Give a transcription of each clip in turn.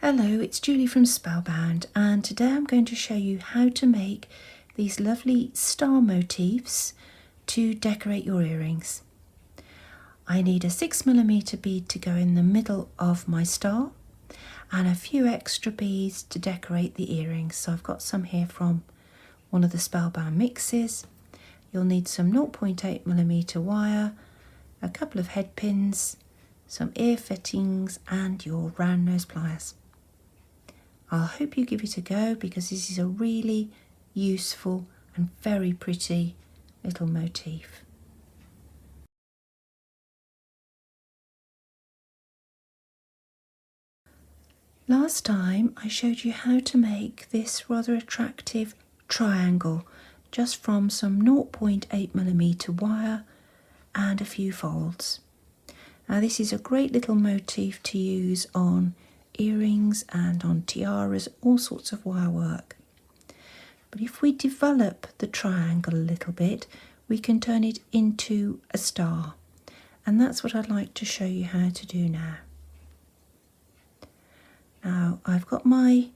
Hello, it's Julie from Spellbound, and today I'm going to show you how to make these lovely star motifs to decorate your earrings. I need a 6mm bead to go in the middle of my star and a few extra beads to decorate the earrings. So I've got some here from one of the Spellbound mixes. You'll need some 0.8mm wire, a couple of head pins, some ear fittings and your round nose pliers. I hope you give it a go because this is a really useful and very pretty little motif. Last time I showed you how to make this rather attractive triangle just from some 0.8mm wire and a few folds. Now this is a great little motif to use on earrings and on tiaras, all sorts of wire work. But if we develop the triangle a little bit, we can turn it into a star. And that's what I'd like to show you how to do now. Now I've got my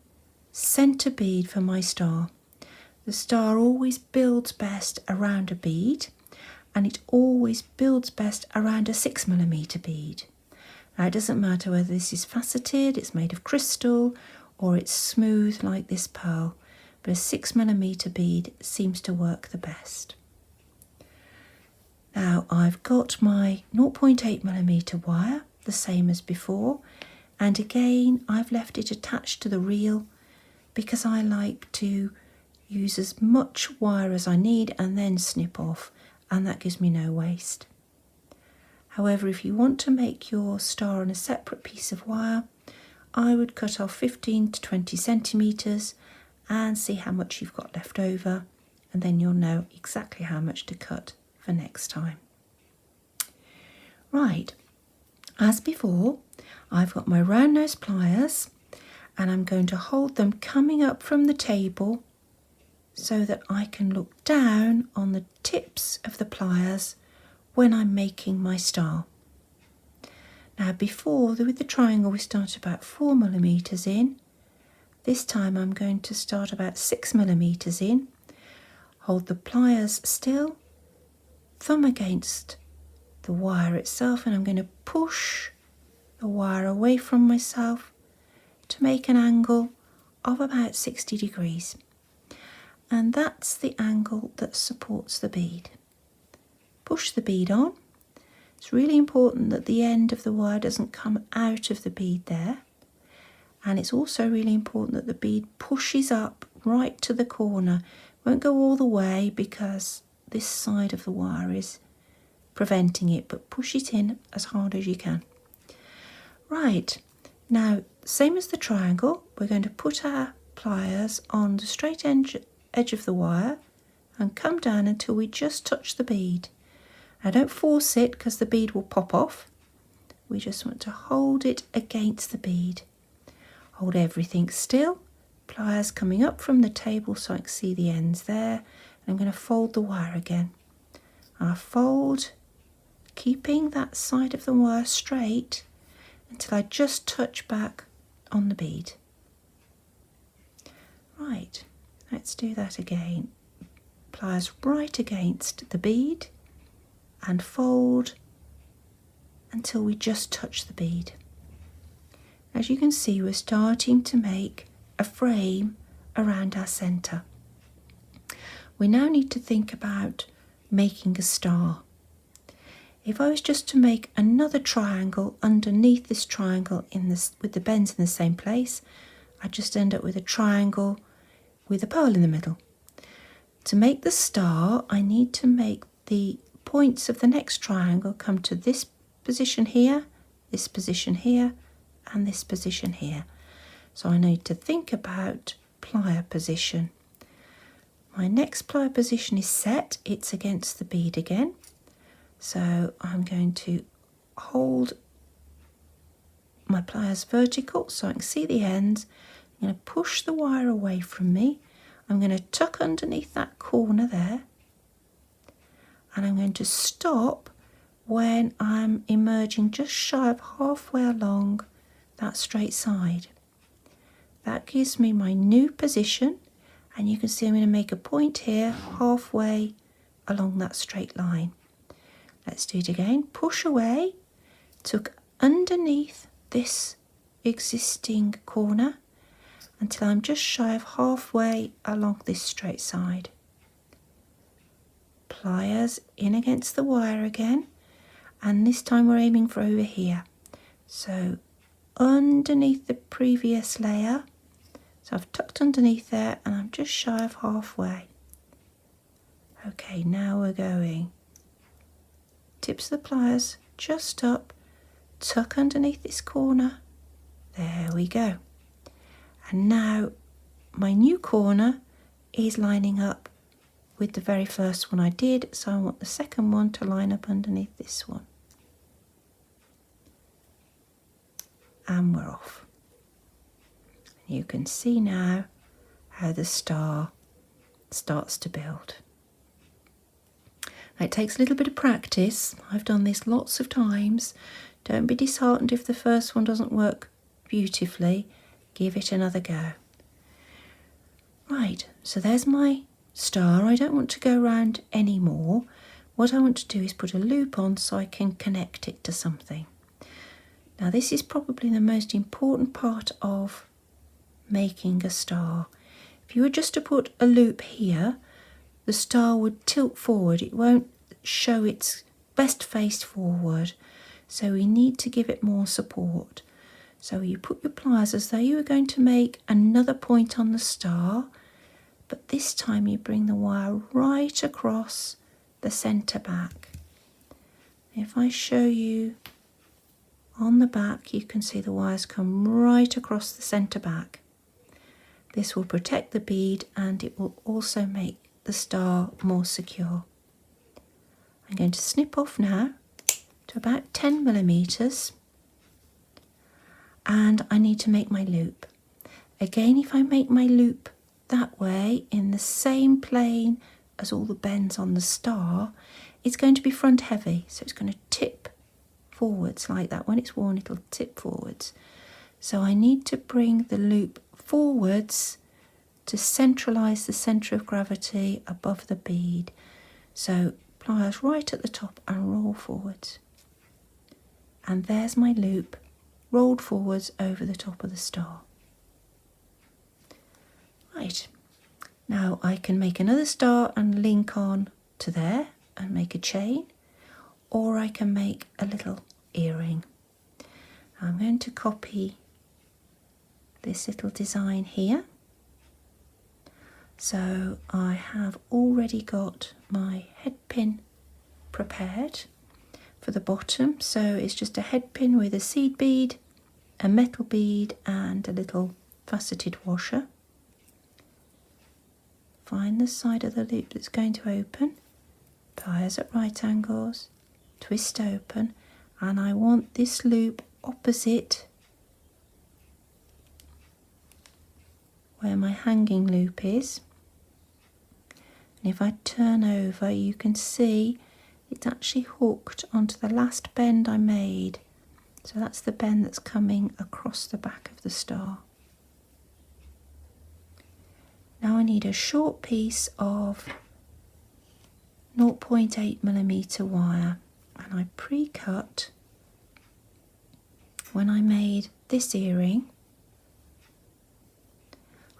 centre bead for my star. The star always builds best around a bead, and it always builds best around a 6mm bead. Now it doesn't matter whether this is faceted, it's made of crystal, or it's smooth like this pearl, but a 6mm bead seems to work the best. Now I've got my 0.8mm wire, the same as before, and again I've left it attached to the reel because I like to use as much wire as I need and then snip off, and that gives me no waste. However, if you want to make your star on a separate piece of wire, I would cut off 15 to 20 centimetres and see how much you've got left over, and then you'll know exactly how much to cut for next time. Right, as before, I've got my round nose pliers and I'm going to hold them coming up from the table so that I can look down on the tips of the pliers when I'm making my star. Now before, with the triangle, we started about 4mm in. This time I'm going to start about 6mm in. Hold the pliers still, thumb against the wire itself, and I'm going to push the wire away from myself to make an angle of about 60 degrees. And that's the angle that supports the bead. Push the bead on. It's really important that the end of the wire doesn't come out of the bead there. And it's also really important that the bead pushes up right to the corner. It won't go all the way because this side of the wire is preventing it, but push it in as hard as you can. Right, now same as the triangle, we're going to put our pliers on the straight edge of the wire and come down until we just touch the bead. Now don't force it because the bead will pop off. We just want to hold it against the bead. Hold everything still, pliers coming up from the table so I can see the ends there. I'm going to fold the wire again. I fold, keeping that side of the wire straight until I just touch back on the bead. Right, let's do that again. Pliers right against the bead and fold until we just touch the bead. As you can see, we're starting to make a frame around our centre. We now need to think about making a star. If I was just to make another triangle underneath this triangle with the bends in the same place, I'd just end up with a triangle with a pearl in the middle. To make the star, I need to make the points of the next triangle come to this position here, this position here, and this position here. So I need to think about plier position. My next plier position is set, it's against the bead again. So I'm going to hold my pliers vertical so I can see the ends. I'm going to push the wire away from me. I'm going to tuck underneath that corner there. And I'm going to stop when I'm emerging just shy of halfway along that straight side. That gives me my new position, and you can see I'm going to make a point here halfway along that straight line. Let's do it again. Push away, tuck underneath this existing corner until I'm just shy of halfway along this straight side. Pliers in against the wire again, and this time we're aiming for over here. So underneath the previous layer, so I've tucked underneath there and I'm just shy of halfway. Okay, now we're going tips of the pliers just up, tuck underneath this corner. There we go. And now my new corner is lining up with the very first one I did, so I want the second one to line up underneath this one. And we're off. You can see now how the star starts to build. Now, it takes a little bit of practice. I've done this lots of times. Don't be disheartened if the first one doesn't work beautifully. Give it another go. Right, so there's my star. I don't want to go around anymore. What I want to do is put a loop on so I can connect it to something. Now, this is probably the most important part of making a star. If you were just to put a loop here, the star would tilt forward. It won't show its best face forward. So we need to give it more support. So you put your pliers as though you were going to make another point on the star, but this time you bring the wire right across the centre back. If I show you on the back, you can see the wires come right across the centre back. This will protect the bead and it will also make the star more secure. I'm going to snip off now to about 10 millimeters, and I need to make my loop. Again, if I make my loop that way in the same plane as all the bends on the star, it's going to be front heavy, so it's going to tip forwards like that. When it's worn, it'll tip forwards. So I need to bring the loop forwards to centralise the centre of gravity above the bead. So pliers right at the top and roll forwards. And there's my loop rolled forwards over the top of the star. Right, now I can make another star and link on to there and make a chain, or I can make a little earring. I'm going to copy this little design here. So I have already got my head pin prepared for the bottom. So it's just a head pin with a seed bead, a metal bead and a little faceted washer. Find the side of the loop that's going to open, pliers at right angles, twist open, and I want this loop opposite where my hanging loop is. And if I turn over, you can see it's actually hooked onto the last bend I made. So that's the bend that's coming across the back of the star. Now I need a short piece of 0.8 millimeter wire, and I pre-cut when I made this earring.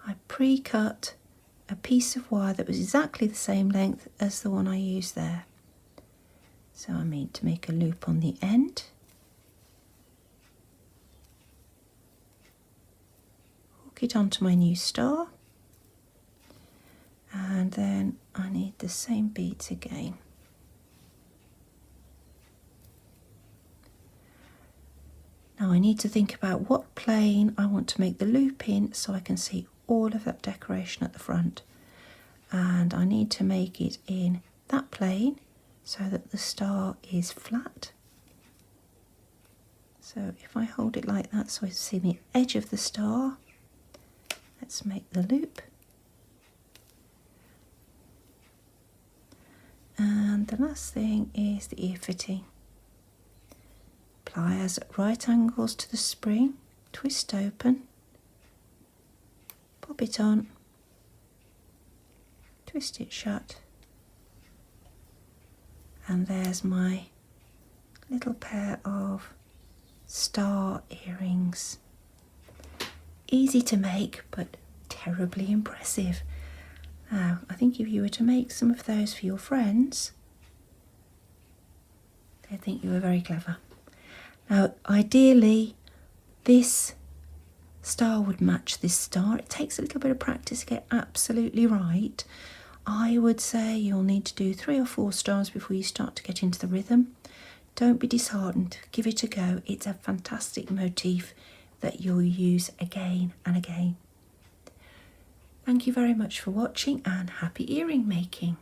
I pre-cut a piece of wire that was exactly the same length as the one I used there. So I need to make a loop on the end. Hook it onto my new star. And then I need the same beads again. Now I need to think about what plane I want to make the loop in so I can see all of that decoration at the front. And I need to make it in that plane so that the star is flat. So if I hold it like that so I see the edge of the star, let's make the loop. And the last thing is the ear fitting. Pliers at right angles to the spring, twist open, pop it on, twist it shut, and there's my little pair of star earrings. Easy to make, but terribly impressive. Now, I think if you were to make some of those for your friends, they'd think you were very clever. Now, ideally, this star would match this star. It takes a little bit of practice to get absolutely right. I would say you'll need to do 3 or 4 stars before you start to get into the rhythm. Don't be disheartened. Give it a go. It's a fantastic motif that you'll use again and again. Thank you very much for watching, and happy earring making.